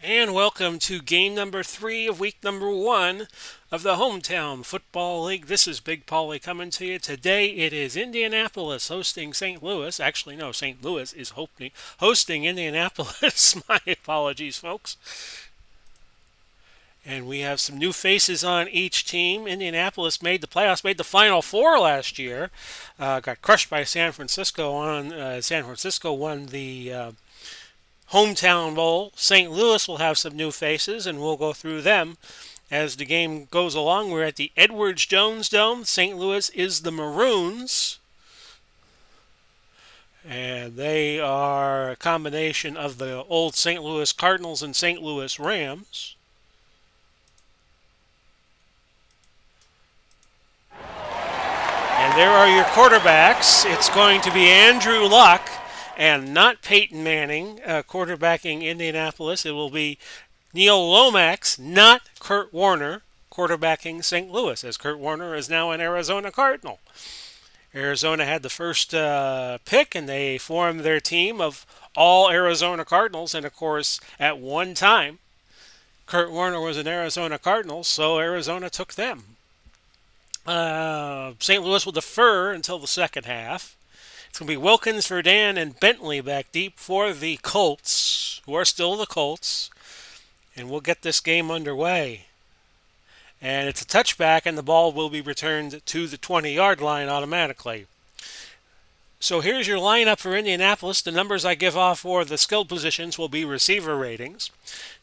And welcome to game number 3 of week number 1 of the Hometown Football League. This is Big Paulie coming to you. Today it is Indianapolis hosting St. Louis. Actually, no, St. Louis is hosting Indianapolis. My apologies, folks. And we have some new faces on each team. Indianapolis made the playoffs, made the Final Four last year. Got crushed by San Francisco. San Francisco won the Hometown Bowl. St. Louis will have some new faces, and we'll go through them as the game goes along. We're at the Edwards Jones Dome. St. Louis is the Maroons, and they are a combination of the old St. Louis Cardinals and St. Louis Rams. And there are your quarterbacks. It's going to be Andrew Luck and not Peyton Manning quarterbacking Indianapolis. It will be Neil Lomax, not Kurt Warner, quarterbacking St. Louis, as Kurt Warner is now an Arizona Cardinal. Arizona had the first pick, and they formed their team of all Arizona Cardinals. And, of course, at one time, Kurt Warner was an Arizona Cardinal, so Arizona took them. St. Louis will defer until the second half. It's going to be Wilkins, Verdon, and Bentley back deep for the Colts, who are still the Colts. And we'll get this game underway. And it's a touchback, and the ball will be returned to the 20-yard line automatically. So here's your lineup for Indianapolis. The numbers I give off for the skilled positions will be receiver ratings.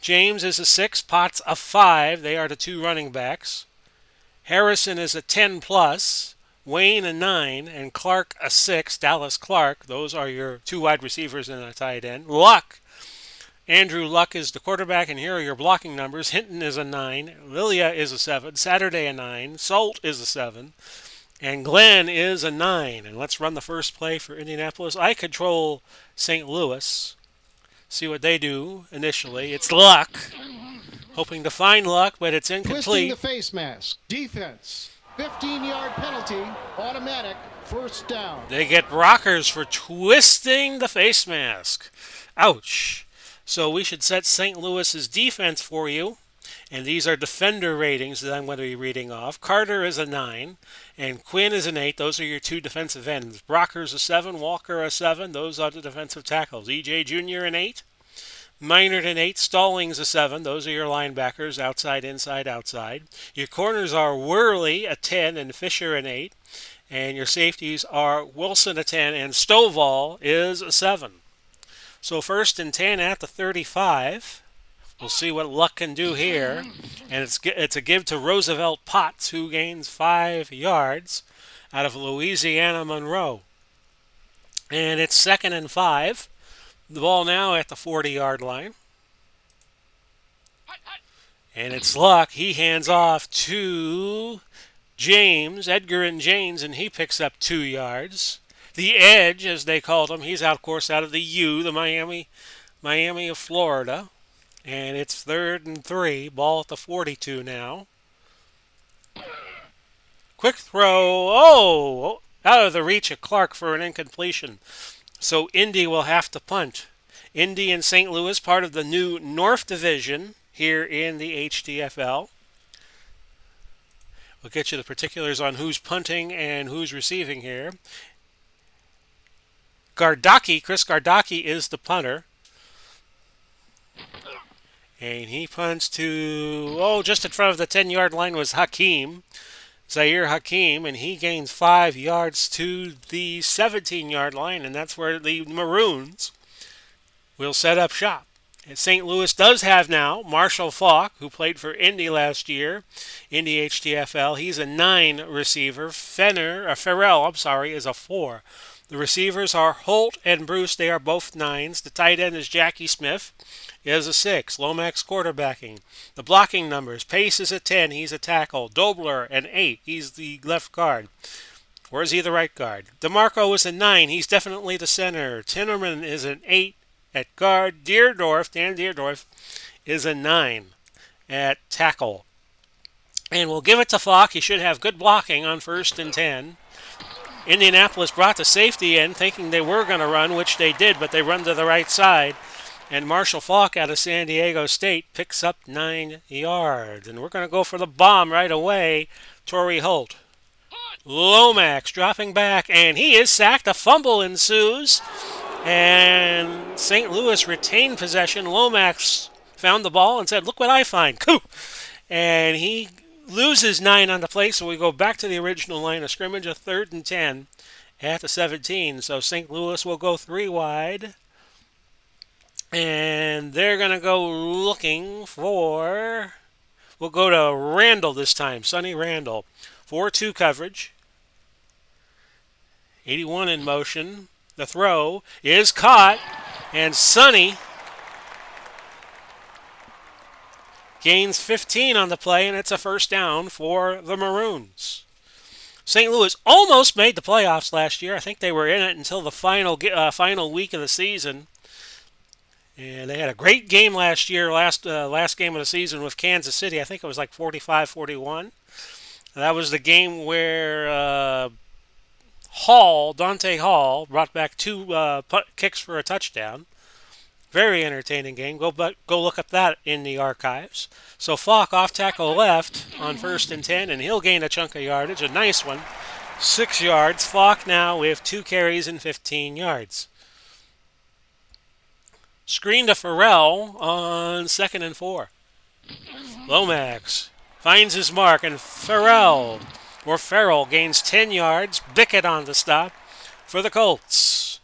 James is a 6, Potts a 5. They are the two running backs. Harrison is a 10 plus. Wayne a 9, and Clark a 6, Dallas Clark. Those are your two wide receivers and a tight end. Andrew Luck is the quarterback, and here are your blocking numbers. Hinton is a 9, Lilia is a 7, Saturday a 9, Salt is a 7, and Glenn is a 9. And let's run the first play for Indianapolis. I control St. Louis. See what they do initially. It's Luck, hoping to find Luck, but it's incomplete. Twisting the face mask. Defense. 15-yard penalty, automatic, first down. They get rockers for twisting the face mask. Ouch. So we should set St. Louis's defense for you. And these are defender ratings that I'm going to be reading off. Carter is a 9, and Quinn is an 8. Those are your two defensive ends. Brocker's a 7, Walker a 7. Those are the defensive tackles. E.J. Jr. an 8. Minard an 8, Stallings a 7. Those are your linebackers, outside, inside, outside. Your corners are Worley a 10 and Fisher an 8. And your safeties are Wilson a 10 and Stovall is a 7. So first and 10 at the 35. We'll see what Luck can do here. And it's a give to Roosevelt Potts, who gains 5 yards out of Louisiana Monroe. And it's second and 5. The ball now at the 40-yard line. And it's Luck. He hands off to James, Edgar and James, and he picks up 2 yards. The Edge, as they called him, he's out of the U, the Miami of Florida. And it's third and 3. Ball at the 42 now. Quick throw. Oh! Out of the reach of Clark for an incompletion. So Indy will have to punt. Indy and St. Louis, part of the new North Division here in the HTFL. We'll get you the particulars on who's punting and who's receiving here. Chris Gardocki is the punter. And he punts to, just in front of the 10-yard line was Zaire Hakeem, and he gains 5 yards to the 17-yard line, and that's where the Maroons will set up shop. And St. Louis does have now Marshall Falk, who played for Indy last year, Indy HTFL. He's a 9 receiver. Farrell is a 4. The receivers are Holt and Bruce. They are both 9s. The tight end is Jackie Smith. Is a 6. Lomax quarterbacking. The blocking numbers. Pace is a 10. He's a tackle. Dobler an 8. He's the left guard. Or is he the right guard? DeMarco is a 9. He's definitely the center. Tinnerman is an 8 at guard. Dan Deerdorf is a 9 at tackle. And we'll give it to Falk. He should have good blocking on first and 10. Indianapolis brought the safety in thinking they were going to run, which they did, but they run to the right side. And Marshall Faulk out of San Diego State picks up 9 yards. And we're going to go for the bomb right away. Torrey Holt. Lomax dropping back, and he is sacked. A fumble ensues. And St. Louis retained possession. Lomax found the ball and said, "Look what I find." Coup! And he loses 9 on the play, so we go back to the original line of scrimmage, a 3rd and 10 at the 17. So St. Louis will go 3 wide. And they're going to go looking for... We'll go to Randall this time, Sonny Randall. 4-2 coverage. 81 in motion. The throw is caught. And Sonny gains 15 on the play, and it's a first down for the Maroons. St. Louis almost made the playoffs last year. I think they were in it until the final week of the season. And they had a great game last year, last game of the season with Kansas City. I think it was like 45-41. That was the game where Dante Hall, brought back 2 kicks for a touchdown. Very entertaining game. Go look up that in the archives. So Faulk off tackle left on 1st and 10, and he'll gain a chunk of yardage, a nice one. 6 yards. Faulk now with 2 carries and 15 yards. Screen to Farrell on 2nd and 4. Lomax finds his mark, and Farrell gains 10 yards. Bickett on the stop for the Colts.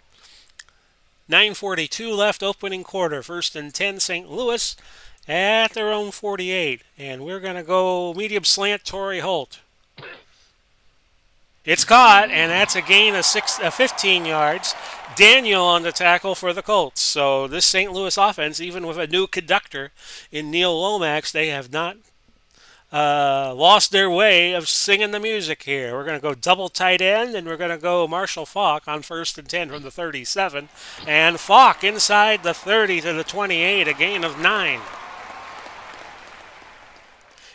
9:42 left, opening quarter. 1st and 10, St. Louis at their own 48. And we're going to go medium slant, Torrey Holt. It's caught, and that's a gain of 15 yards. Daniel on the tackle for the Colts. So this St. Louis offense, even with a new conductor in Neil Lomax, they have not lost their way of singing the music here. We're going to go double tight end, and we're going to go Marshall Faulk on 1st and 10 from the 37. And Faulk inside the 30 to the 28, a gain of 9.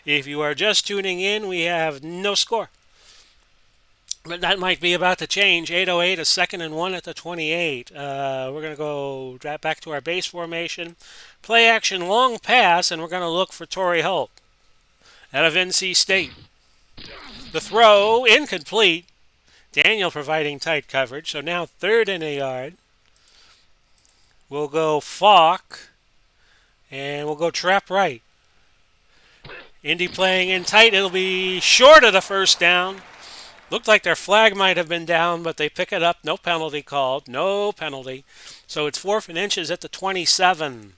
If you are just tuning in, we have no score. But that might be about to change. 8:08, a 2nd and 1 at the 28. We're going to go back to our base formation. Play action, long pass, and we're going to look for Torrey Holt out of NC State. The throw, incomplete. Daniel providing tight coverage. So now 3rd and a yard. We'll go Faulk, and we'll go trap right. Indy playing in tight. It'll be short of the first down. Looked like their flag might have been down, but they pick it up. No penalty called. No penalty. So it's 4th and inches at the 27.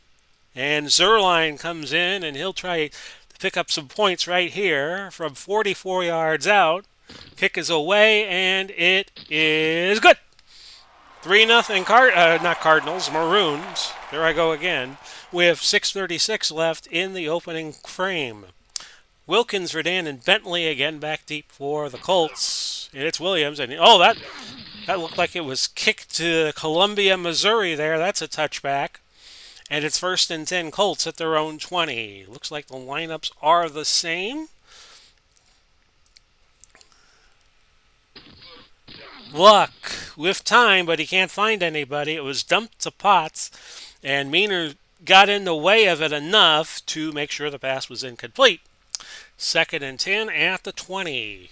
And Zerline comes in, and he'll try to pick up some points right here from 44 yards out. Kick is away, and it is good. 3-0 not Cardinals, Maroons. There I go again. With 6:36 left in the opening frame. Wilkins, Verdun, and Bentley again back deep for the Colts. And it's Williams. And that looked like it was kicked to Columbia, Missouri there. That's a touchback. And it's 1st and 10 Colts at their own 20. Looks like the lineups are the same. Luck with time, but he can't find anybody. It was dumped to Potts. And Meaner got in the way of it enough to make sure the pass was incomplete. 2nd and 10 at the 20.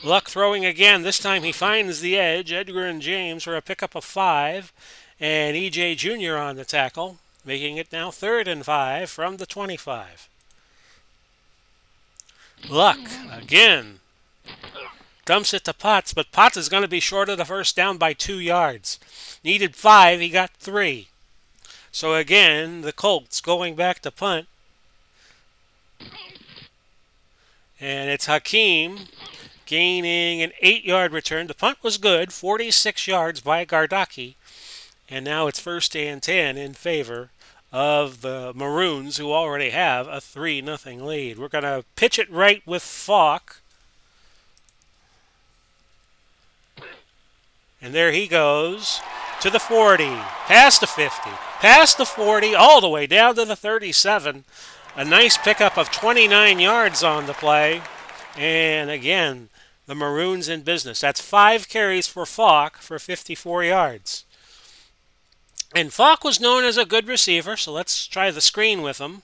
Luck throwing again. This time he finds the edge. Edgar and James for a pickup of 5. And E.J. Jr. on the tackle, making it now 3rd and 5 from the 25. Luck again. Dumps it to Potts, but Potts is going to be short of the first down by 2 yards. Needed 5, he got 3. So again, the Colts going back to punt. And it's Hakeem gaining an 8-yard return. The punt was good, 46 yards by Gardaki. And now it's 1st and 10 in favor of the Maroons, who already have a 3-0 lead. We're going to pitch it right with Faulk. And there he goes to the 40, past the 50, past the 40, all the way down to the 37. A nice pickup of 29 yards on the play. And again, the Maroons in business. That's 5 carries for Faulk for 54 yards. And Falk was known as a good receiver, so let's try the screen with him.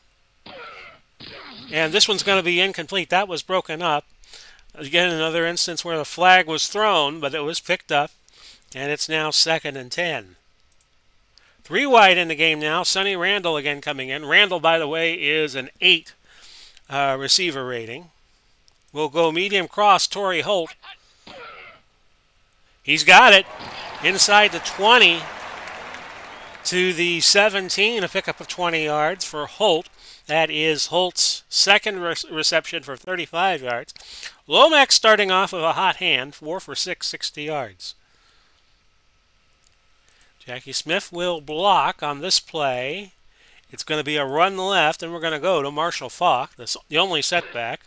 And this one's going to be incomplete. That was broken up. Again, another instance where the flag was thrown, but it was picked up. And it's now 2nd and 10. 3 wide in the game now. Sonny Randall again coming in. Randall, by the way, is an 8 receiver rating. We'll go medium cross, Torrey Holt. He's got it. Inside the 20 to the 17, a pickup of 20 yards for Holt. That is Holt's second reception for 35 yards. Lomax starting off with a hot hand, 4 for 6, 60 yards. Jackie Smith will block on this play. It's going to be a run left, and we're going to go to Marshall Falk. That's the only setback.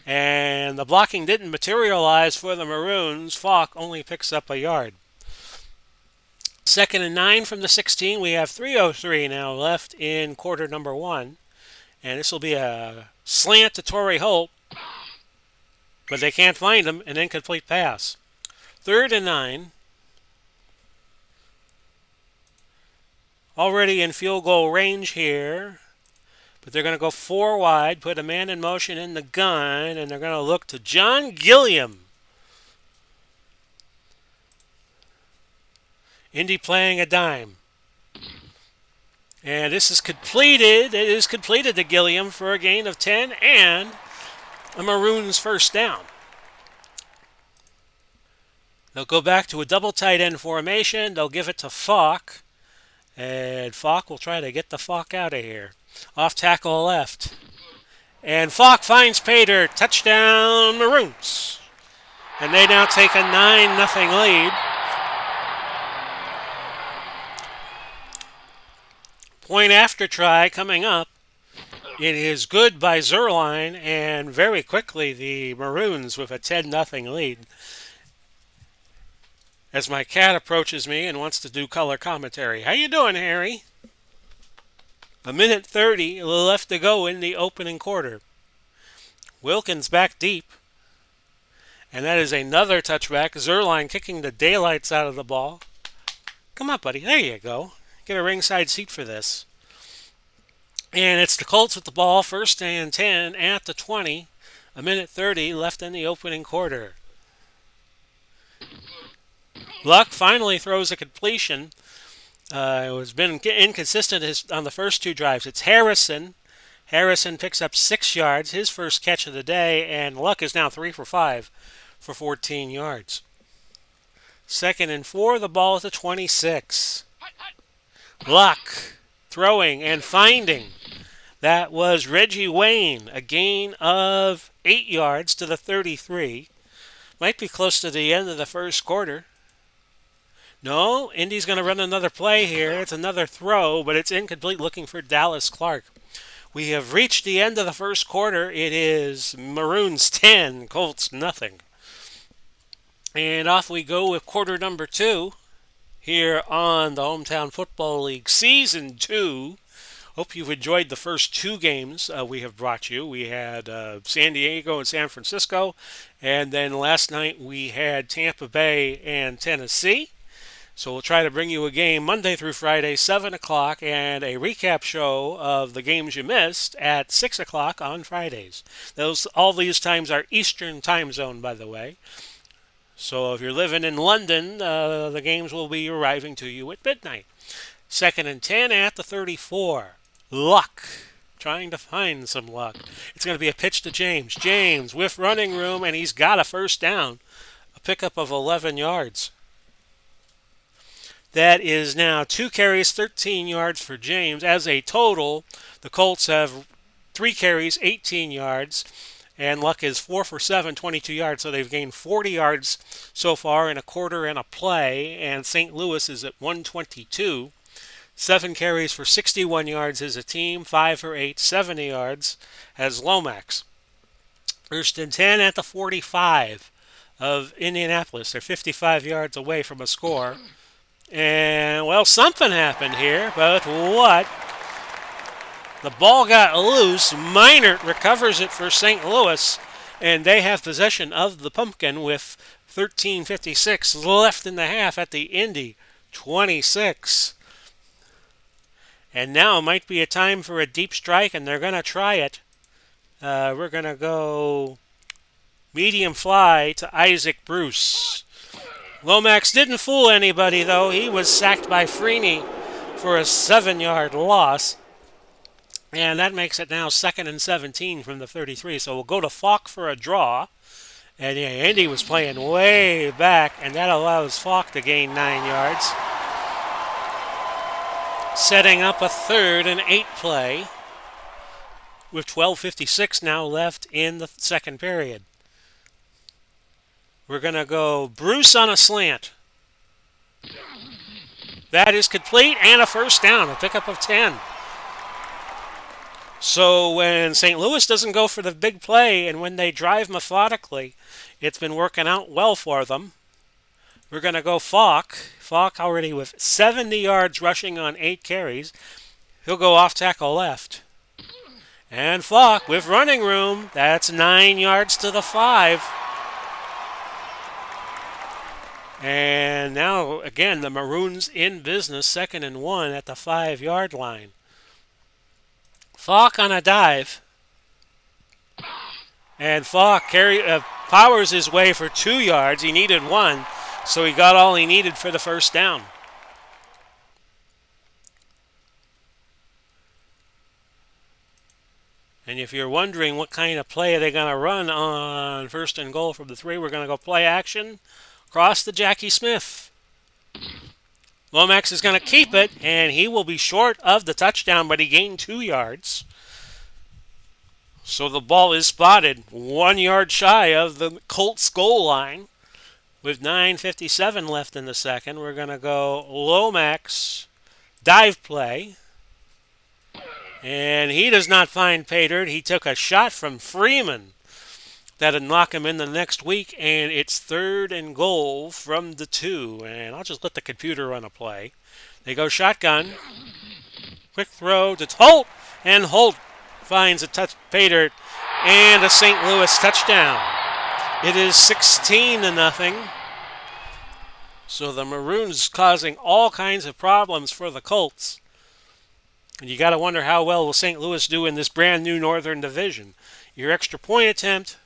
And the blocking didn't materialize for the Maroons. Falk only picks up a yard. 2nd and 9 from the 16. We have 3:03 now left in quarter number 1. And this will be a slant to Torrey Holt. But they can't find him. An incomplete pass. 3rd and 9. Already in field goal range here. But they're going to go 4 wide, put a man in motion in the gun, and they're going to look to John Gilliam. Indy playing a dime. And this is completed. It is completed to Gilliam for a gain of 10 and a Maroons first down. They'll go back to a double tight end formation. They'll give it to Falk. And Falk will try to get the Falk out of here. Off tackle left. And Falk finds Pater. Touchdown Maroons. And they now take a 9-0 lead. Point after try coming up. It is good by Zerline, and very quickly the Maroons with a 10-0 lead. As my cat approaches me and wants to do color commentary. How you doing, Harry? 1:30 left to go in the opening quarter. Wilkins back deep. And that is another touchback. Zerline kicking the daylights out of the ball. Come on, buddy. There you go. Get a ringside seat for this. And it's the Colts with the ball. 1st and 10 at the 20. 1:30 left in the opening quarter. Luck finally throws a completion. It has been inconsistent on the first 2 drives. It's Harrison. Harrison picks up 6 yards, his first catch of the day, and Luck is now 3 for 5 for 14 yards. 2nd and 4, the ball at the 26. Luck throwing and finding. That was Reggie Wayne, a gain of 8 yards to the 33. Might be close to the end of the first quarter. No, Indy's going to run another play here. It's another throw, but it's incomplete, looking for Dallas Clark. We have reached the end of the first quarter. It is Maroons 10, Colts nothing. And off we go with quarter number 2 here on the Hometown Football League Season 2. Hope you've enjoyed the first 2 games we have brought you. We had San Diego and San Francisco, and then last night we had Tampa Bay and Tennessee. So we'll try to bring you a game Monday through Friday, 7 o'clock, and a recap show of the games you missed at 6 o'clock on Fridays. All these times are Eastern time zone, by the way. So if you're living in London, the games will be arriving to you at midnight. 2nd and 10 at the 34. Luck. Trying to find some luck. It's going to be a pitch to James. James with running room, and he's got a first down. A pickup of 11 yards. That is now 2 carries, 13 yards for James. As a total, the Colts have 3 carries, 18 yards. And Luck is 4 for 7, 22 yards. So they've gained 40 yards so far in a quarter and a play. And St. Louis is at 122. 7 carries for 61 yards as a team. 5 for 8, 70 yards as Lomax. 1st and 10 at the 45 of Indianapolis. They're 55 yards away from a score. And, well, something happened here, but what? The ball got loose. Minert recovers it for St. Louis, and they have possession of the pumpkin with 13:56 left in the half at the Indy 26. And now might be a time for a deep strike, and they're going to try it. We're going to go medium fly to Isaac Bruce. Lomax didn't fool anybody, though. He was sacked by Freeney for a 7-yard loss. And that makes it now 2nd and 17 from the 33. So we'll go to Falk for a draw. And yeah, Andy was playing way back, and that allows Falk to gain 9 yards. Setting up a 3rd and 8 play with 12:56 now left in the second period. We're going to go Bruce on a slant. That is complete, and a first down, a pickup of 10. So when St. Louis doesn't go for the big play and when they drive methodically, it's been working out well for them. We're going to go Falk. Falk already with 70 yards rushing on 8 carries. He'll go off tackle left. And Falk with running room. That's 9 yards to the 5. And now, again, the Maroons in business, 2nd and 1 at the 5-yard line. Falk on a dive. And Falk powers his way for 2 yards. He needed 1, so he got all he needed for the first down. And if you're wondering what kind of play are they going to run on 1st and goal from the 3, we're going to go play action. Cross to Jackie Smith. Lomax is going to keep it, and he will be short of the touchdown, but he gained 2 yards. So the ball is spotted 1 yard shy of the Colts goal line. With 9:57 left in the second, we're going to go Lomax dive play. And he does not find pay dirt. He took a shot from Freeman that'd knock him in the next week, and it's 3rd and goal from the 2. And I'll just let the computer run a play. They go shotgun. Quick throw to Holt, and Holt finds a pay dirt and a St. Louis touchdown. It is 16-0. So the Maroons causing all kinds of problems for the Colts. And you got to wonder how well will St. Louis do in this brand new Northern Division. Your extra point attempt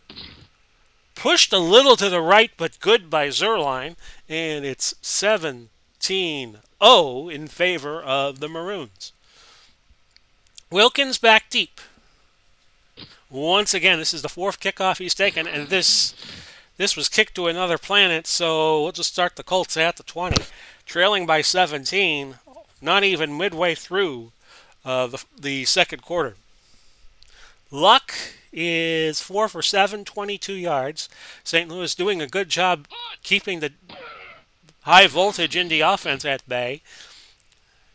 pushed a little to the right, but good by Zerline, and it's 17-0 in favor of the Maroons. Wilkins back deep. Once again, this is the 4th kickoff he's taken, and this was kicked to another planet, so we'll just start the Colts at the 20. Trailing by 17, not even midway through the second quarter. Luck is 4 for 7, 22 yards. St. Louis doing a good job keeping the high voltage Indy offense at bay.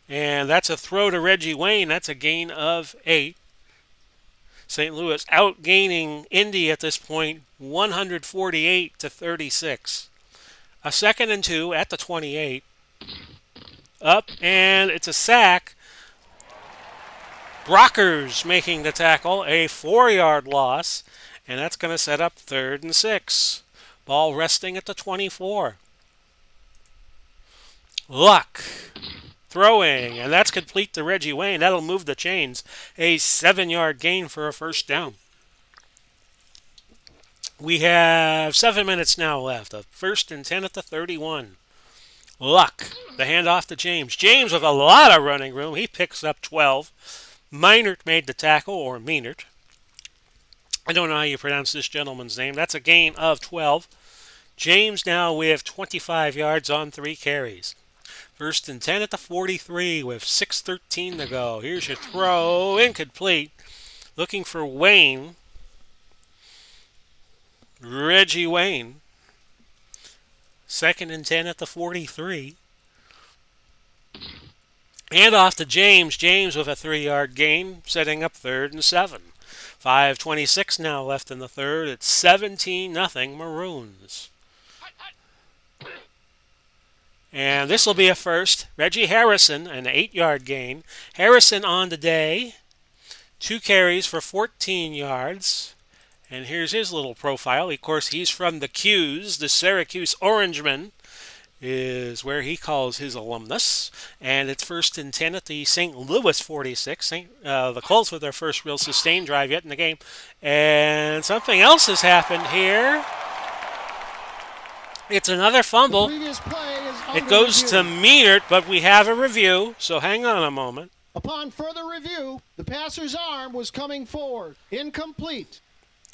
And that's a throw to Reggie Wayne. That's a gain of 8. St. Louis outgaining Indy at this point 148-36. A 2nd and 2 at the 28. Up, and it's a sack. Brockers making the tackle, a 4-yard loss, and that's going to set up 3rd and 6. Ball resting at the 24. Luck throwing, and that's complete to Reggie Wayne. That'll move the chains. A 7-yard gain for a first down. We have 7 minutes now left. A 1st and 10 at the 31. Luck, the handoff to James. James with a lot of running room. He picks up 12. Meinert made the tackle, or Meinert. I don't know how you pronounce this gentleman's name. That's a gain of 12. James now with 25 yards on 3 carries. 1st and 10 at the 43 with 6:13 to go. Here's your throw. Incomplete. Looking for Wayne. Reggie Wayne. 2nd and 10 at the 43. Hand off to James. James with a 3-yard gain, setting up 3rd and 7. 5:26 now left in the third. It's 17-0 Maroons. And this will be a first. Reggie Harrison, an 8-yard gain. Harrison on the day. 2 carries for 14 yards. And here's his little profile. Of course, he's from the Qs, the Syracuse Orangemen. is where he calls his alumnus, and it's 1st and 10 at the St. Louis 46. The Colts with their first real sustained drive yet in the game, and something else has happened here. It's another fumble. It goes to Meanert, but we have a review, so hang on a moment. Upon further review, the passer's arm was coming forward. Incomplete.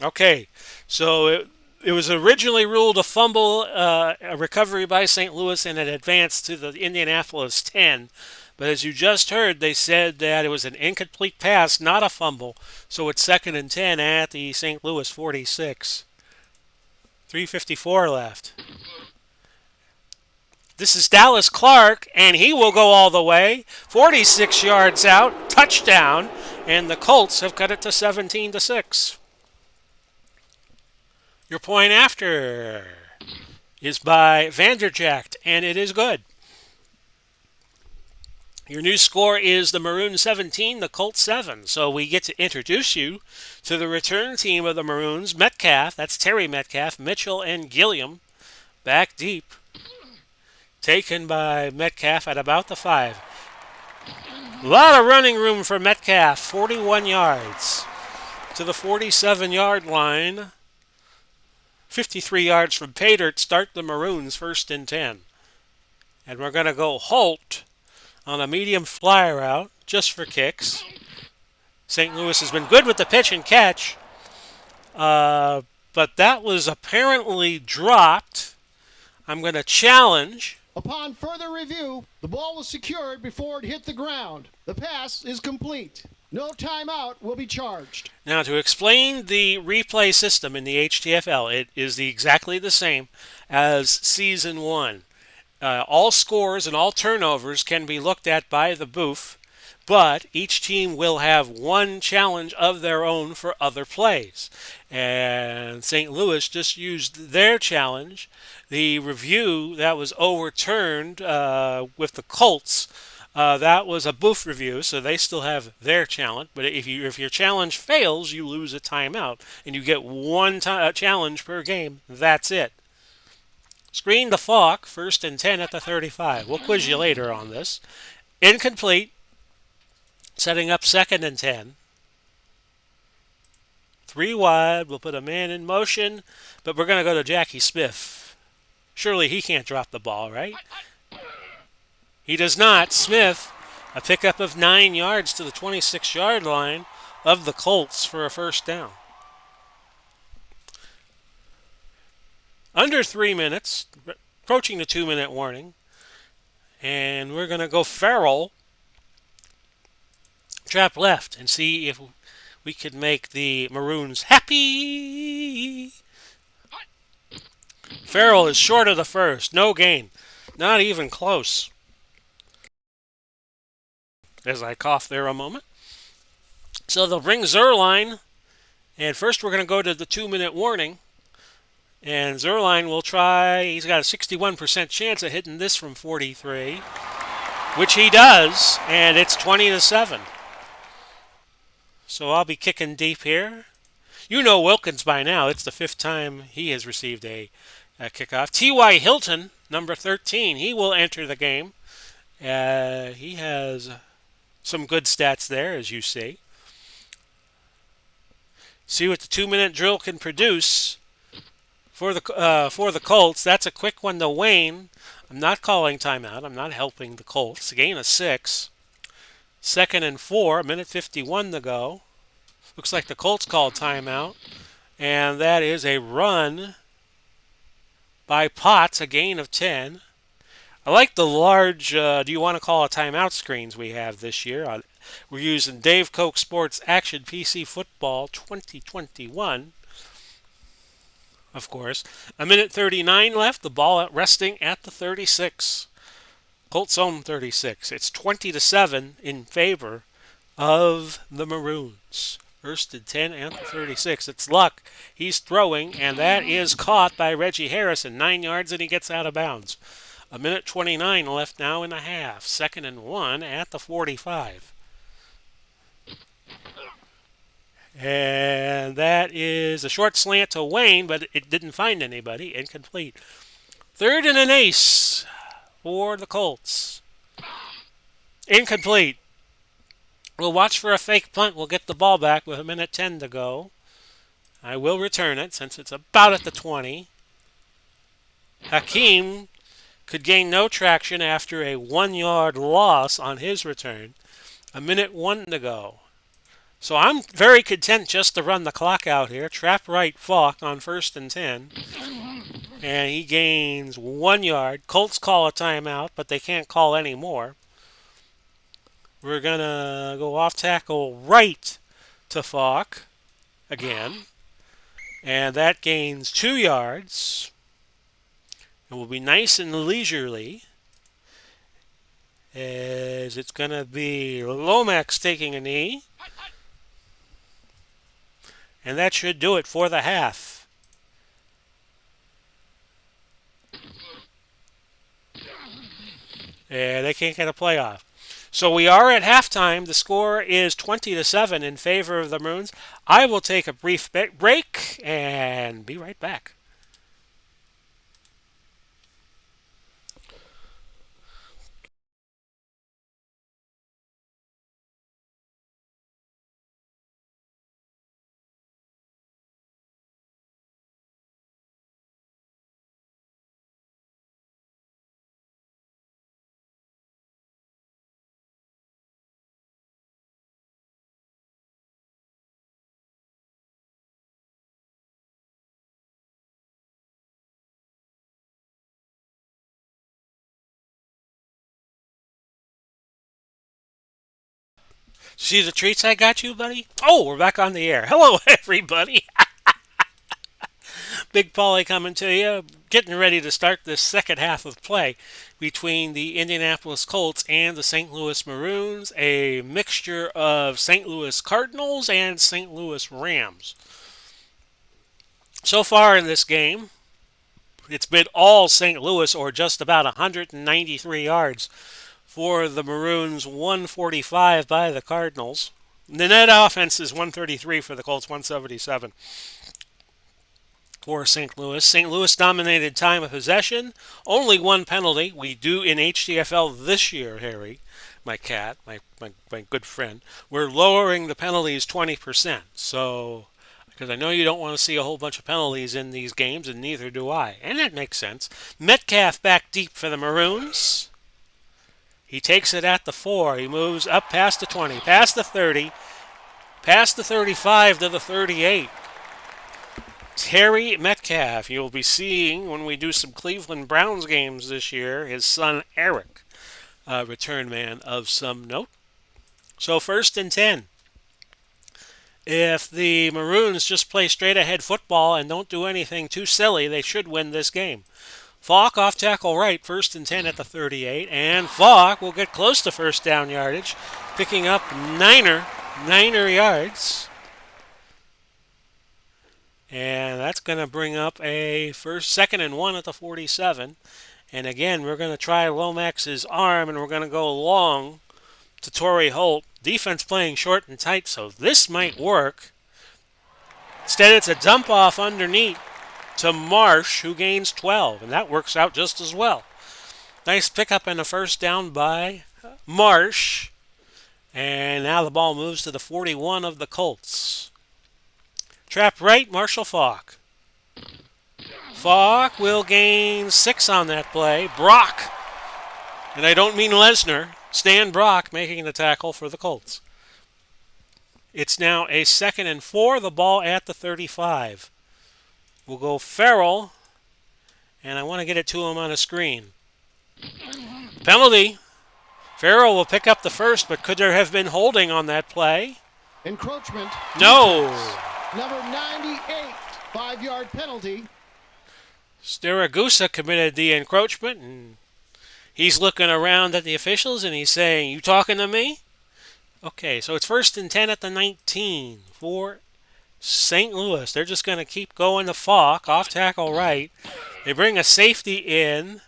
Okay, so it was originally ruled a fumble, a recovery by St. Louis, and it advanced to the Indianapolis 10. But as you just heard, they said that it was an incomplete pass, not a fumble. So it's 2nd and 10 at the St. Louis 46. 3:54 left. This is Dallas Clark, and he will go all the way. 46 yards out, touchdown, and the Colts have cut it to 17-6. Your point after is by Vanderjagt, and it is good. Your new score is the Maroons 17, the Colts 7. So we get to introduce you to the return team of the Maroons. Metcalf, that's Terry Metcalf, Mitchell, and Gilliam back deep. Taken by Metcalf at about the 5. A lot of running room for Metcalf, 41 yards to the 47-yard line. 53 yards from Paydirt start the Maroons 1st and 10. And we're going to go Holt on a medium fly route just for kicks. St. Louis has been good with the pitch and catch, but that was apparently dropped. I'm going to challenge. Upon further review, the ball was secured before it hit the ground. The pass is complete. No timeout will be charged. Now, to explain the replay system in the HTFL, it is exactly the same as Season 1. All scores and all turnovers can be looked at by the booth, but each team will have one challenge of their own for other plays. And St. Louis just used their challenge. The review that was overturned with the Colts, that was a booth review, so they still have their challenge. But if your challenge fails, you lose a timeout, and you get one challenge per game. That's it. Screen to Falk, 1st and 10 at the 35. We'll quiz you later on this. Incomplete. Setting up 2nd and 10. 3 wide. We'll put a man in motion, but we're going to go to Jackie Smith. Surely he can't drop the ball, right? He does not. Smith, a pickup of 9 yards to the 26-yard line of the Colts for a 1st down. Under 3 minutes, approaching the 2-minute warning. And we're going to go Farrell, trap left, and see if we could make the Maroons happy. Farrell is short of the 1st. No gain. Not even close. As I cough there a moment. So they'll bring Zerline. And first we're going to go to the 2-minute warning. And Zerline will try. He's got a 61% chance of hitting this from 43. Which he does. And it's 20-7. So I'll be kicking deep here. You know Wilkins by now. It's the 5th time he has received a kickoff. T.Y. Hilton, number 13, he will enter the game. He has some good stats there, as you see. See what the 2-minute drill can produce for the Colts. That's a quick one to Wayne. I'm not calling timeout. I'm not helping the Colts. A gain of 6. 2nd and 4, 1:51 to go. Looks like the Colts called timeout. And that is a run by Potts, a gain of 10. I like the large, do you want to call it timeout screens we have this year. We're using Dave Koch Sports Action PC Football 2021. Of course. 1:39 left. The ball resting at the 36. Colts own 36. It's 20-7 in favor of the Maroons. 1st and 10 and the 36. It's Luck. He's throwing, and that is caught by Reggie Harrison. 9 yards, and he gets out of bounds. 1:29 left now in the half. 2nd and 1 at the 45. And that is a short slant to Wayne, but it didn't find anybody. Incomplete. 3rd and an ace for the Colts. Incomplete. We'll watch for a fake punt. We'll get the ball back with 1:10 to go. I will return it since it's about at the 20. Hakeem could gain no traction after a 1-yard loss on his return. 1:01 to go. So I'm very content just to run the clock out here. Trap right Falk on 1st and 10. And he gains 1 yard. Colts call a timeout, but they can't call any more. We're going to go off tackle right to Falk again. And that gains 2 yards. It will be nice and leisurely, as it's going to be Lomax taking a knee. And that should do it for the half. And they can't get a playoff. So we are at halftime. The score is 20-7 in favor of the Maroons. I will take a brief break and be right back. See the treats I got you, buddy? Oh, we're back on the air. Hello, everybody. Big Paulie coming to you, getting ready to start this second half of play between the Indianapolis Colts and the St. Louis Maroons, a mixture of St. Louis Cardinals and St. Louis Rams. So far in this game, it's been all St. Louis, or just about 193 yards for the Maroons, 145 by the Cardinals. The net offense is 133 for the Colts, 177 for St. Louis. St. Louis dominated time of possession. Only one penalty. We do in HTFL this year, Harry, my cat, my good friend. We're lowering the penalties 20%. So, because I know you don't want to see a whole bunch of penalties in these games, and neither do I. And that makes sense. Metcalf back deep for the Maroons. He takes it at the 4. He moves up past the 20, past the 30, past the 35 to the 38. Terry Metcalf, you'll be seeing when we do some Cleveland Browns games this year, his son Eric, return man of some note. So 1st and 10. If the Maroons just play straight ahead football and don't do anything too silly, they should win this game. Falk off tackle right, 1st and 10 at the 38, and Falk will get close to first down yardage, picking up niner yards. And that's going to bring up a 2nd and 1 at the 47. And again, we're going to try Lomax's arm, and we're going to go long to Torrey Holt. Defense playing short and tight, so this might work. Instead, it's a dump off underneath to Marsh, who gains 12, and that works out just as well. Nice pickup and a first down by Marsh. And now the ball moves to the 41 of the Colts. Trap right, Marshall Falk. Falk will gain 6 on that play. Brock, and I don't mean Lesnar, Stan Brock making the tackle for the Colts. It's now a 2nd and 4, the ball at the 35. We'll go Farrell, and I want to get it to him on a screen. Penalty. Farrell will pick up the first, but could there have been holding on that play? Encroachment. No. Number 98, 5-yard penalty. Staragusa committed the encroachment, and he's looking around at the officials, and he's saying, "You talking to me?" Okay, so it's 1st and 10 at the 19 for St. Louis. They're just going to keep going to Falk, off tackle right. They bring a safety in.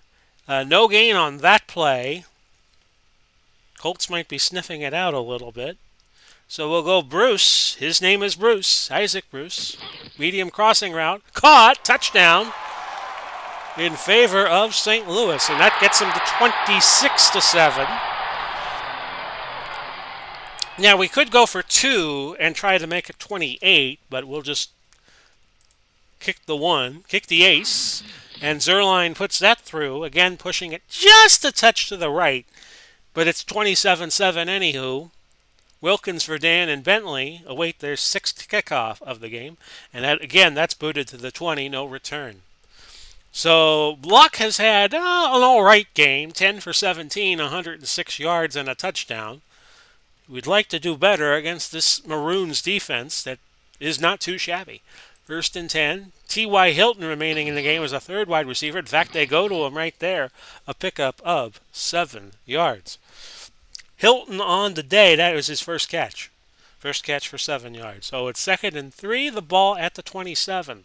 No gain on that play. Colts might be sniffing it out a little bit. So we'll go Bruce. His name is Bruce. Isaac Bruce. Medium crossing route. Caught. Touchdown. in favor of St. Louis, and that gets them to 26-7. Now we could go for 2 and try to make it 28, but we'll just kick the ace, and Zerline puts that through, again pushing it just a touch to the right, but it's 27-7 anywho. Wilkins, Verdun, and Bentley await their 6th kickoff of the game, and that's booted to the 20, no return. So Luck has had an all right game, 10 for 17, 106 yards and a touchdown. We'd like to do better against this Maroons defense that is not too shabby. 1st and 10. T.Y. Hilton remaining in the game as a third wide receiver. In fact, they go to him right there, a pickup of 7 yards. Hilton on the day, that was his first catch. First catch for 7 yards. So it's 2nd and 3, the ball at the 27.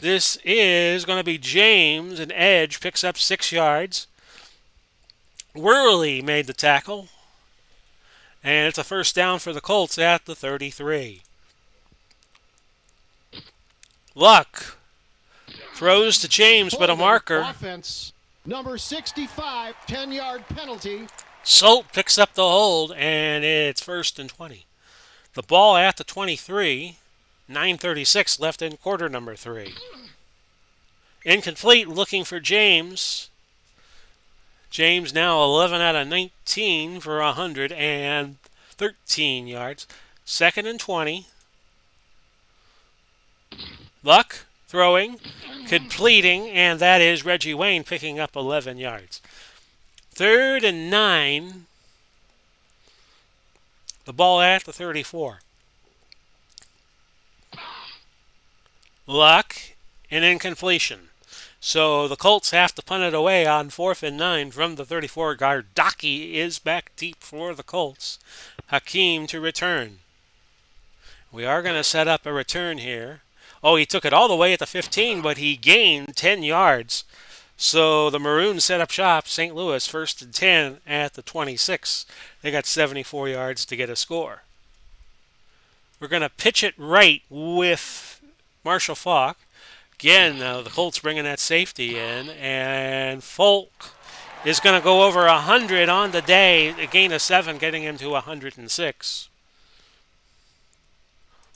This is going to be James, an edge, picks up 6 yards. Worley made the tackle. And it's a first down for the Colts at the 33. Luck throws to James, but a marker. Offense, number 65, 10-yard penalty. Salt picks up the hold, and it's 1st and 20. The ball at the 23, 9:36 left in quarter number 3. Incomplete, looking for James. James now 11 out of 19 for 113 yards. 2nd and 20. Luck throwing, completing, and that is Reggie Wayne picking up 11 yards. 3rd and 9. The ball at the 34. Luck, an incompletion. So the Colts have to punt it away on 4th and 9 from the 34. Gardocki is back deep for the Colts. Hakeem to return. We are going to set up a return here. Oh, he took it all the way at the 15, but he gained 10 yards. So the Maroons set up shop. St. Louis 1st and 10 at the 26. They got 74 yards to get a score. We're going to pitch it right with Marshall Faulk. Again, the Colts bringing that safety in, and Faulk is going to go over 100 on the day, a gain of 7, getting him to 106.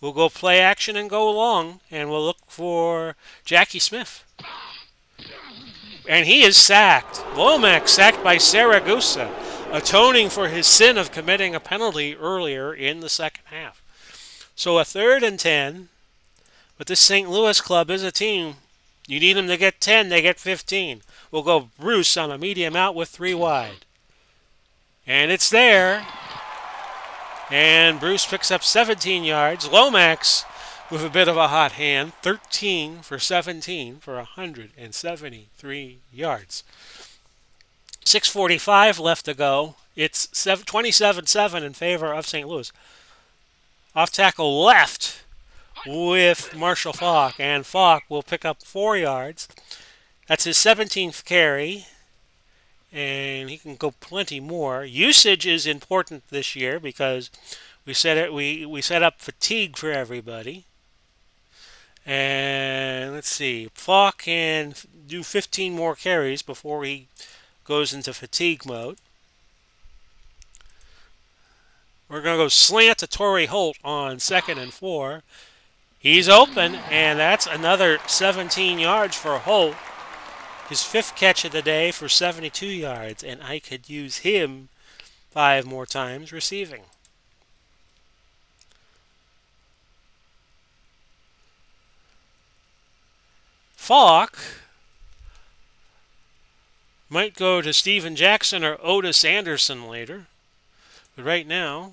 We'll go play action and go long, and we'll look for Jackie Smith. And he is sacked. Lomax sacked by Saragusa, atoning for his sin of committing a penalty earlier in the second half. So a 3rd and 10. But this St. Louis club is a team. You need them to get 10, they get 15. We'll go Bruce on a medium out with 3 wide. And it's there. And Bruce picks up 17 yards. Lomax with a bit of a hot hand. 13 for 17 for 173 yards. 6:45 left to go. It's 27-7 in favor of St. Louis. Off tackle left with Marshall Faulk, and Faulk will pick up 4 yards. That's his 17th carry, and he can go plenty more. Usage is important this year because we set up fatigue for everybody. And let's see, Faulk can do 15 more carries before he goes into fatigue mode. We're going to go slant to Torrey Holt on 2nd and 4. He's open, and that's another 17 yards for Holt. His 5th catch of the day for 72 yards, and I could use him 5 more times receiving. Faulk might go to Steven Jackson or Otis Anderson later, but right now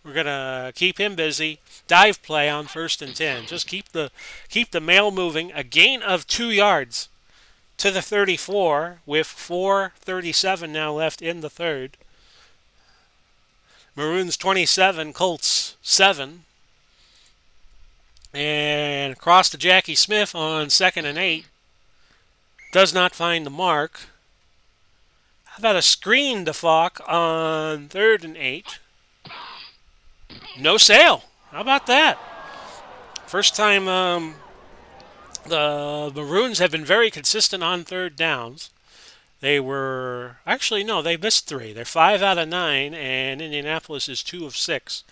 we're going to keep him busy. Dive play on 1st and 10. Just keep the mail moving. A gain of 2 yards to the 34 with 4:37 now left in the 3rd. Maroons 27, Colts 7. And across to Jackie Smith on 2nd and 8. Does not find the mark. How about a screen to Faulk on 3rd and 8? No sale. How about that? First time The Maroons have been very consistent on third downs. They were actually no, they missed three. They're 5 out of 9, and Indianapolis is 2 of 6.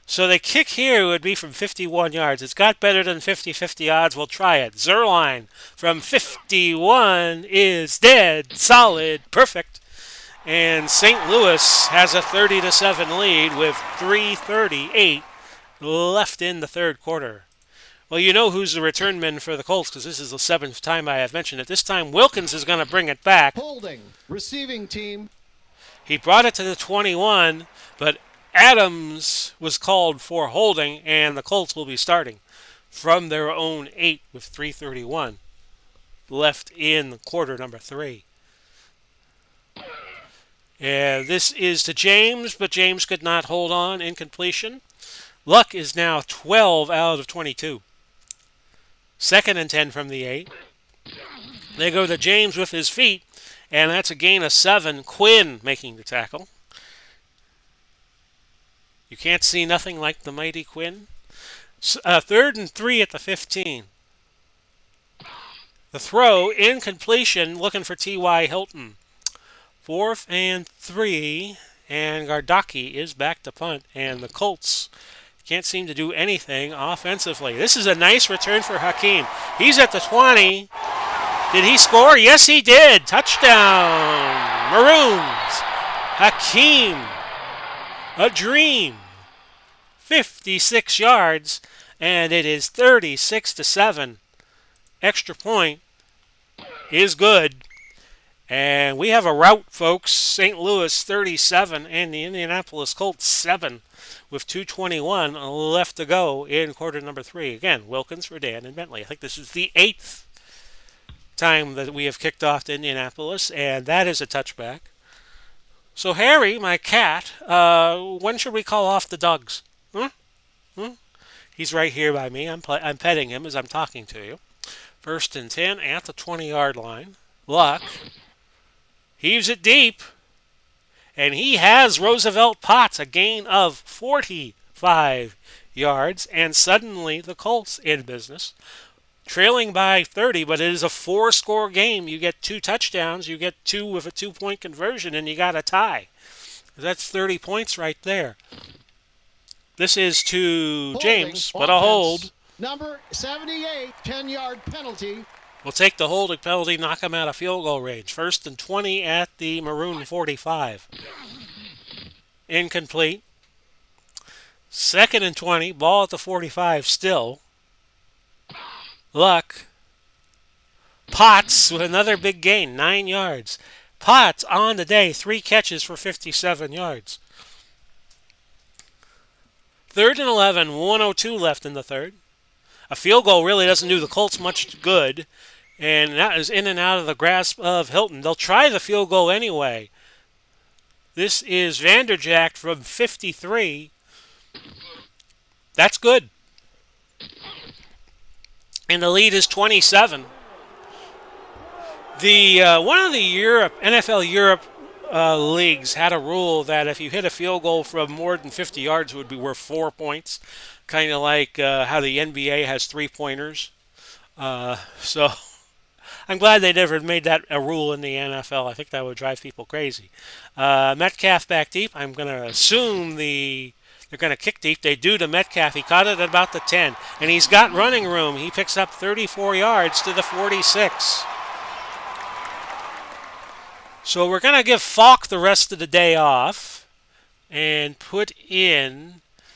So the kick here would be from 51 yards. It's got better than 50-50 odds. We'll try it. Zerline from 51 is dead, solid, perfect. And St. Louis has a 30-7 lead with 3:38 left in the third quarter. Well, you know who's the return man for the Colts because this is the 7th time I have mentioned it. This time Wilkins is going to bring it back. Holding. Receiving team. He brought it to the 21, but Adams was called for holding, and the Colts will be starting from their own 8 with 3:31 left in quarter number 3. And this is to James, but James could not hold on. Incompletion. Luck is now 12 out of 22. 2nd and 10 from the 8. They go to James with his feet, and that's a gain of 7. Quinn making the tackle. You can't see nothing like the mighty Quinn. 3rd and 3 at the 15. The throw, incompletion, looking for T.Y. Hilton. 4th and 3, and Gardocki is back to punt, and the Colts can't seem to do anything offensively. This is a nice return for Hakeem. He's at the 20. Did he score? Yes, he did. Touchdown. Maroons. Hakeem. A dream. 56 yards, and it is 36-7. Extra point is good. And we have a rout, folks. St. Louis 37 and the Indianapolis Colts 7 with 2:21 left to go in quarter number 3. Again, Wilkins for Dan and Bentley. I think this is the 8th time that we have kicked off to Indianapolis, and that is a touchback. So, Harry, my cat, when should we call off the dogs? He's right here by me. I'm petting him as I'm talking to you. 1st and 10 at the 20-yard line. Luck heaves it deep, and he has Roosevelt Potts, a gain of 45 yards, and suddenly the Colts in business. Trailing by 30, but it is a 4-score game. You get 2 touchdowns, you get 2 with a 2-point conversion, and you got a tie. That's 30 points right there. This is to Holding. James, but a hold. Number 78, 10-yard penalty. We'll take the holding penalty, knock him out of field goal range. 1st and 20 at the Maroon 45. Incomplete. 2nd and 20, ball at the 45 still. Luck. Potts with another big gain, 9 yards. Potts on the day, 3 catches for 57 yards. 3rd and 11, 1:02 left in the third. A field goal really doesn't do the Colts much good, and that is in and out of the grasp of Hilton. They'll try the field goal anyway. This is Vanderjagt from 53. That's good. And the lead is 27. One of the NFL Europe leagues had a rule that if you hit a field goal from more than 50 yards, it would be worth 4 points. Kind of like how the NBA has 3-pointers. So I'm glad they never made that a rule in the NFL. I think that would drive people crazy. Metcalf back deep. I'm going to assume they're going to kick deep. They do to Metcalf. He caught it at about the 10. And he's got running room. He picks up 34 yards to the 46. So we're going to give Falk the rest of the day off and put in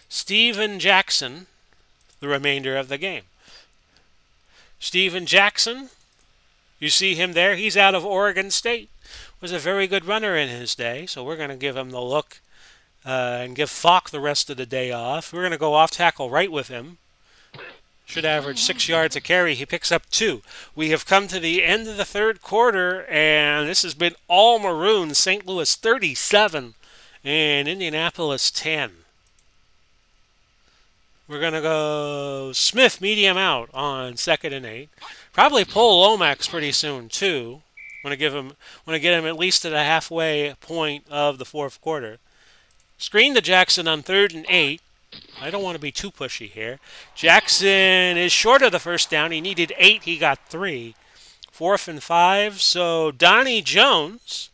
Steven Jackson the remainder of the game. Steven Jackson, you see him there. He's out of Oregon State. Was a very good runner in his day, so we're going to give him the look and give Falk the rest of the day off. We're going to go off tackle right with him. Should average 6 yards a carry. He picks up 2. We have come to the end of the third quarter, and this has been all Maroons. St. Louis 37 and Indianapolis 10. We're going to go Smith medium out on 2nd and 8. Probably pull Lomax pretty soon, too. Want to get him at least to the halfway point of the fourth quarter. Screen to Jackson on 3rd and 8. I don't want to be too pushy here. Jackson is short of the first down. He needed 8. He got 3. 4th and 5. So Donnie Jones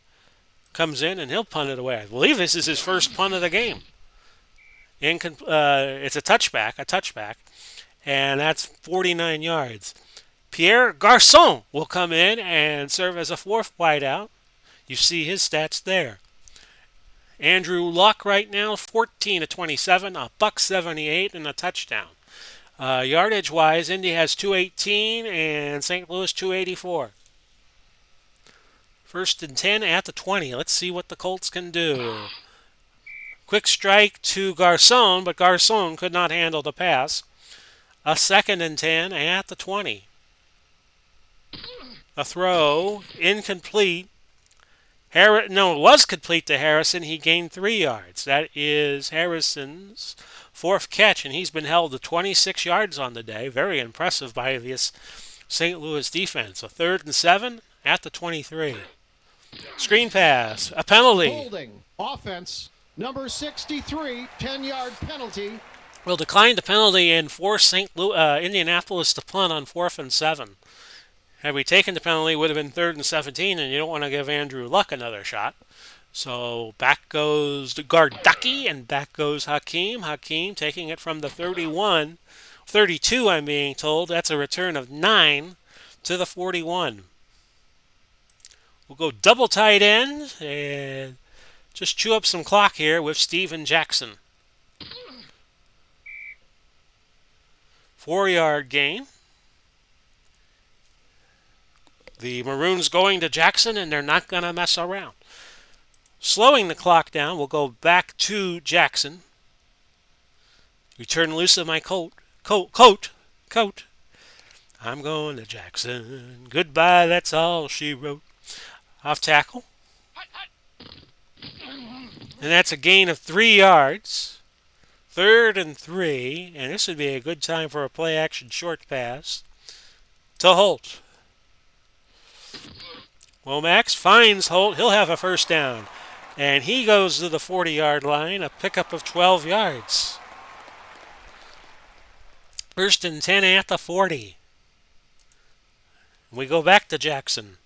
comes in and he'll punt it away. I believe this is his first punt of the game. It's a touchback, and that's 49 yards. Pierre Garçon will come in and serve as a 4th wideout. You see his stats there. Andrew Luck right now, 14 to 27, a $178 and a touchdown. Yardage-wise, Indy has 218 and St. Louis 284. 1st and 10 at the 20. Let's see what the Colts can do. Quick strike to Garçon, but Garçon could not handle the pass. A 2nd and 10 at the 20. A throw, incomplete. It was complete to Harrison. He gained 3 yards. That is Harrison's 4th catch, and he's been held to 26 yards on the day. Very impressive by this St. Louis defense. A 3rd and 7 at the 23. Screen pass, a penalty. Holding. Offense. Number 63, 10-yard penalty. Will decline the penalty and force Indianapolis to punt on 4th and 7. Had we taken the penalty, it would have been 3rd and 17, and you don't want to give Andrew Luck another shot. So back goes Gardaki, and back goes Hakeem. Hakeem taking it from the 32, I'm being told. That's a return of 9 to the 41. We'll go double tight end and just chew up some clock here with Steven Jackson. 4-yard gain. The Maroons going to Jackson, and they're not going to mess around. Slowing the clock down, we'll go back to Jackson. Return loose of my coat. I'm going to Jackson. Goodbye, that's all she wrote. Off tackle. And that's a gain of 3 yards. 3rd and 3. And this would be a good time for a play-action short pass to Holt. Womack finds Holt. He'll have a first down. And he goes to the 40-yard line, a pickup of 12 yards. 1st and 10 at the 40. We go back to Jackson.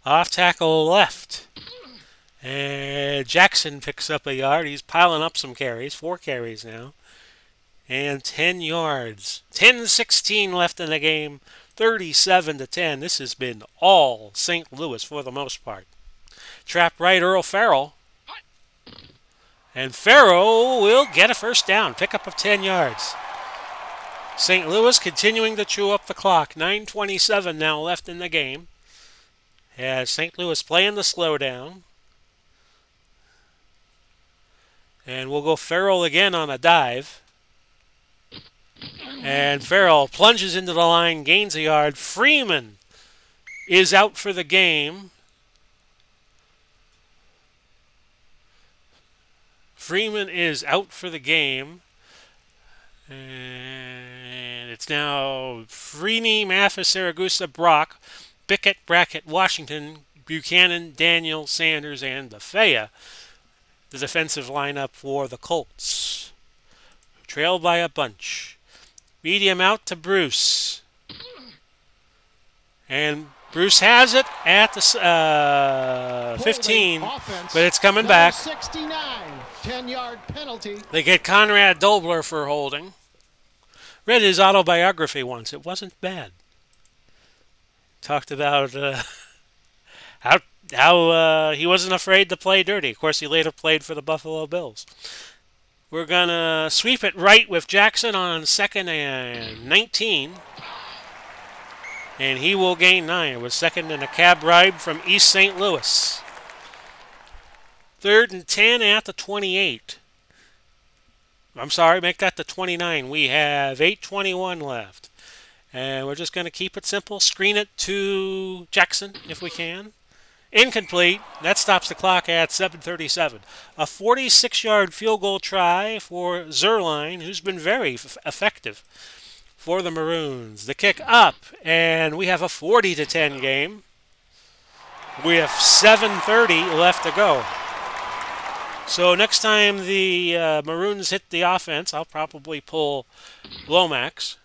Off tackle left. And Jackson picks up a yard. He's piling up some carries. 4 carries now. And 10 yards. 10-16 left in the game. 37 to 10. This has been all St. Louis for the most part. Trap right, Earl Farrell. And Farrell will get a first down. Pickup of 10 yards. St. Louis continuing to chew up the clock. 9:27 now left in the game. As St. Louis playing the slowdown. And we'll go Farrell again on a dive. And Farrell plunges into the line, gains a yard. Freeman is out for the game. And it's now Freeney, Mathis, Saragusa, Brock, Bickett, Brackett, Washington, Buchanan, Daniel, Sanders, and Bethea. The defensive lineup for the Colts. Trailed by a bunch. Medium out to Bruce. And Bruce has it at the 15, but it's coming back. 69, 10-yard penalty. They get Conrad Dobler for holding. Read his autobiography once. It wasn't bad. Talked about how he wasn't afraid to play dirty. Of course, he later played for the Buffalo Bills. We're going to sweep it right with Jackson on 2nd and 19. And he will gain 9 with 2nd and a cab ride from East St. Louis. 3rd and 10 at the 28. I'm sorry, make that the 29. We have 8:21 left. And we're just going to keep it simple. Screen it to Jackson if we can. Incomplete. That stops the clock at 7:37. A 46-yard field goal try for Zerline, who's been very effective for the Maroons. The kick up, and we have a 40-10 game with 7:30 left to go. So next time the Maroons hit the offense, I'll probably pull Lomax.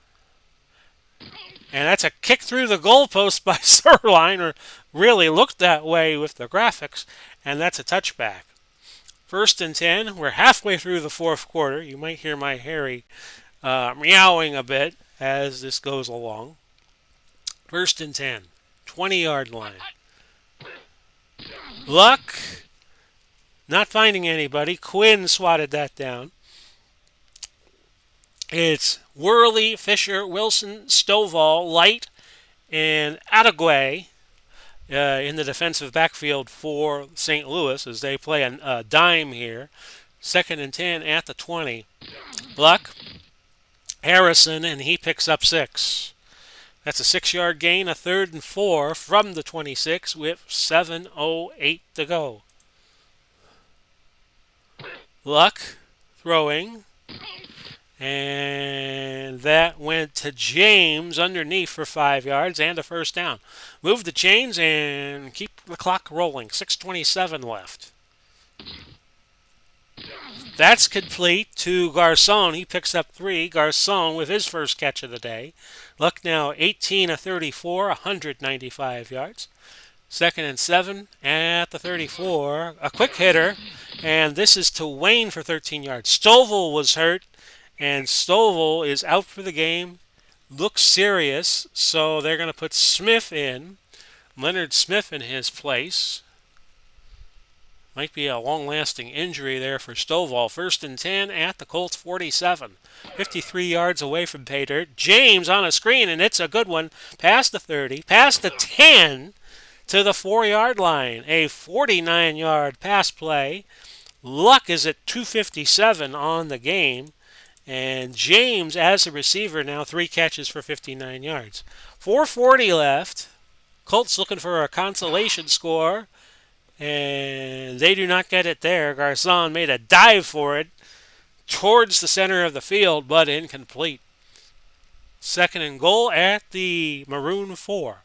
And that's a kick through the goalpost by Sirline, or really looked that way with the graphics, and that's a touchback. 1st and 10. We're halfway through the fourth quarter. You might hear my Harry meowing a bit as this goes along. 1st and 10. 20-yard line. Luck. Not finding anybody. Quinn swatted that down. It's Worley, Fisher, Wilson, Stovall, Light, and Adagway in the defensive backfield for St. Louis as they play a dime here. 2nd and 10 at the 20. Luck, Harrison, and he picks up 6. That's a 6-yard gain, a 3rd and 4 from the 26 with 7:08 to go. Luck throwing, and that went to James underneath for 5 yards and a first down. Move the chains and keep the clock rolling. 6:27 left. That's complete to Garcon. He picks up 3. Garcon with his first catch of the day. Luck now 18 of 34, 195 yards. 2nd and 7 at the 34. A quick hitter, and this is to Wayne for 13 yards. Stovall was hurt, and Stovall is out for the game. Looks serious, so they're going to put Smith in. Leonard Smith in his place. Might be a long-lasting injury there for Stovall. 1st and 10 at the Colts 47. 53 yards away from pay dirt. James on a screen, and it's a good one. Past the 30, past the 10 to the 4-yard line. A 49-yard pass play. Luck is at 257 on the game. And James, as a receiver, now 3 catches for 59 yards. 4:40 left. Colts looking for a consolation score. And they do not get it there. Garcon made a dive for it towards the center of the field, but incomplete. 2nd and goal at the Maroon 4.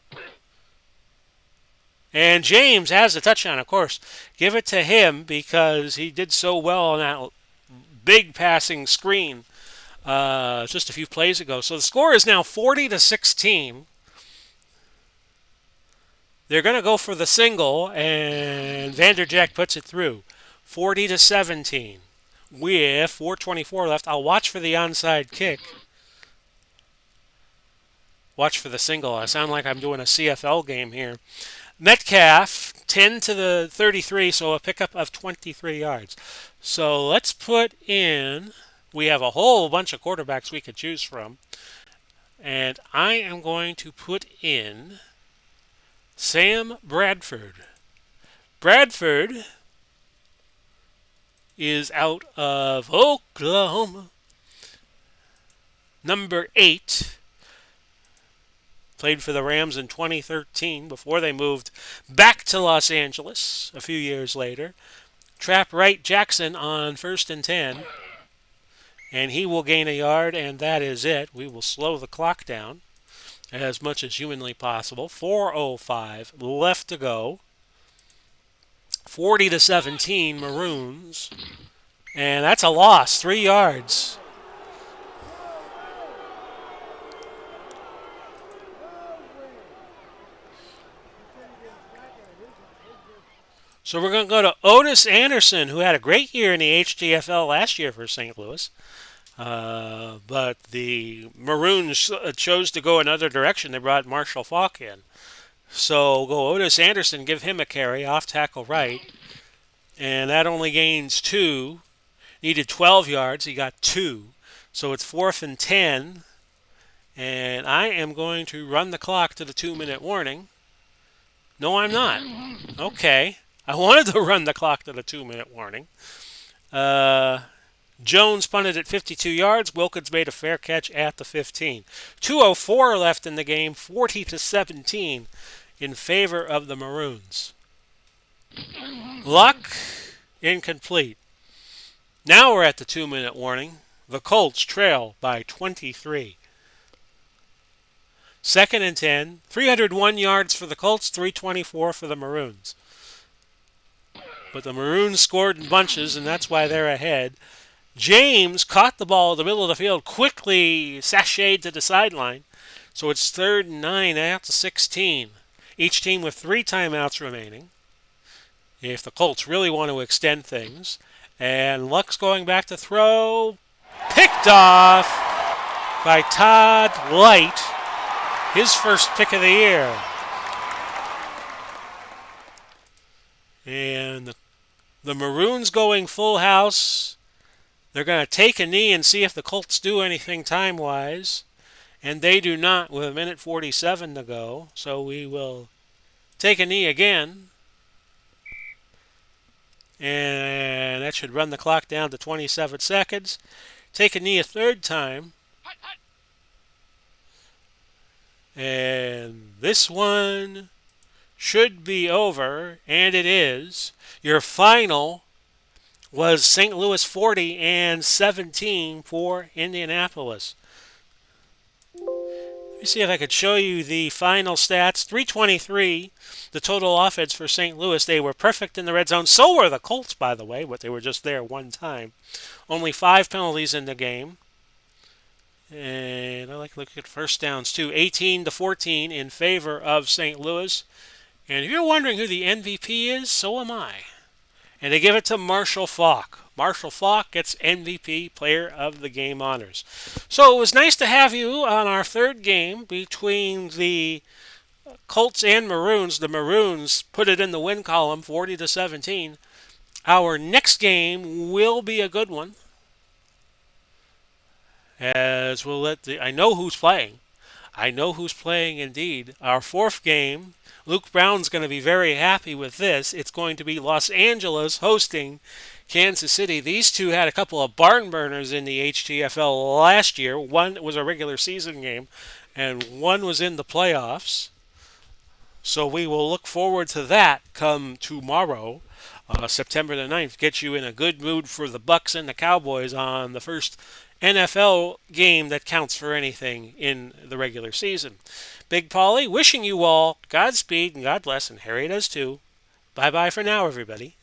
And James has a touchdown, of course. Give it to him because he did so well on that big passing screen just a few plays ago. So the score is now 40-16. They're going to go for the single, and Vanderjack puts it through. 40-17 with 4:24 left. I'll watch for the onside kick. Watch for the single. I sound like I'm doing a CFL game here. Metcalf, 10 to the 33, so a pickup of 23 yards. So let's put in, we have a whole bunch of quarterbacks we could choose from. And I am going to put in Sam Bradford. Bradford is out of Oklahoma. Number 8. Played for the Rams in 2013 before they moved back to Los Angeles a few years later. Trap right Jackson on 1st and 10. And he will gain a yard, and that is it. We will slow the clock down as much as humanly possible. 4:05 left to go. 40-17 Maroons. And that's a loss, 3 yards. So we're going to go to Otis Anderson, who had a great year in the HTFL last year for St. Louis. But the Maroons chose to go another direction. They brought Marshall Faulk in. So go Otis Anderson, give him a carry, off tackle right. And that only gains 2. Needed 12 yards. He got 2. So it's 4th and 10. And I am going to run the clock to the 2-minute warning. No, I'm not. Okay. I wanted to run the clock to the 2-minute warning. Jones punted at 52 yards. Wilkins made a fair catch at the 15. 2:04 left in the game, 40-17 in favor of the Maroons. Luck, incomplete. Now we're at the 2-minute warning. The Colts trail by 23. 2nd and 10. 301 yards for the Colts, 324 for the Maroons. but the Maroons scored in bunches, and that's why they're ahead. James caught the ball in the middle of the field, quickly sashayed to the sideline. So it's 3rd and 9 out to 16. Each team with 3 timeouts remaining, if the Colts really want to extend things. And Luck's going back to throw. Picked off by Todd Light, his first pick of the year. And the Maroons going full house. They're going to take a knee and see if the Colts do anything time-wise. And they do not with 1:47 to go. So we will take a knee again. And that should run the clock down to 27 seconds. Take a knee a third time. And this one should be over, and it is. Your final was St. Louis 40 and 17 for Indianapolis. Let me see if I could show you the final stats. 323, the total offense for St. Louis. They were perfect in the red zone. So were the Colts, by the way, but they were just there one time. Only 5 penalties in the game. And I like to look at first downs too. 18-14 in favor of St. Louis. And if you're wondering who the MVP is, so am I. And they give it to Marshall Faulk. Marshall Faulk gets MVP Player of the Game honors. So it was nice to have you on our third game between the Colts and Maroons. The Maroons put it in the win column, 40-17. Our next game will be a good one, as we'll I know who's playing. I know who's playing indeed. Our fourth game, Luke Brown's going to be very happy with this. It's going to be Los Angeles hosting Kansas City. These two had a couple of barn burners in the HTFL last year. One was a regular season game, and one was in the playoffs. So we will look forward to that come tomorrow, September the 9th. Get you in a good mood for the Bucks and the Cowboys on the first NFL game that counts for anything in the regular season. Big Paulie, wishing you all Godspeed and God bless, and Harry does too. Bye-bye for now, everybody.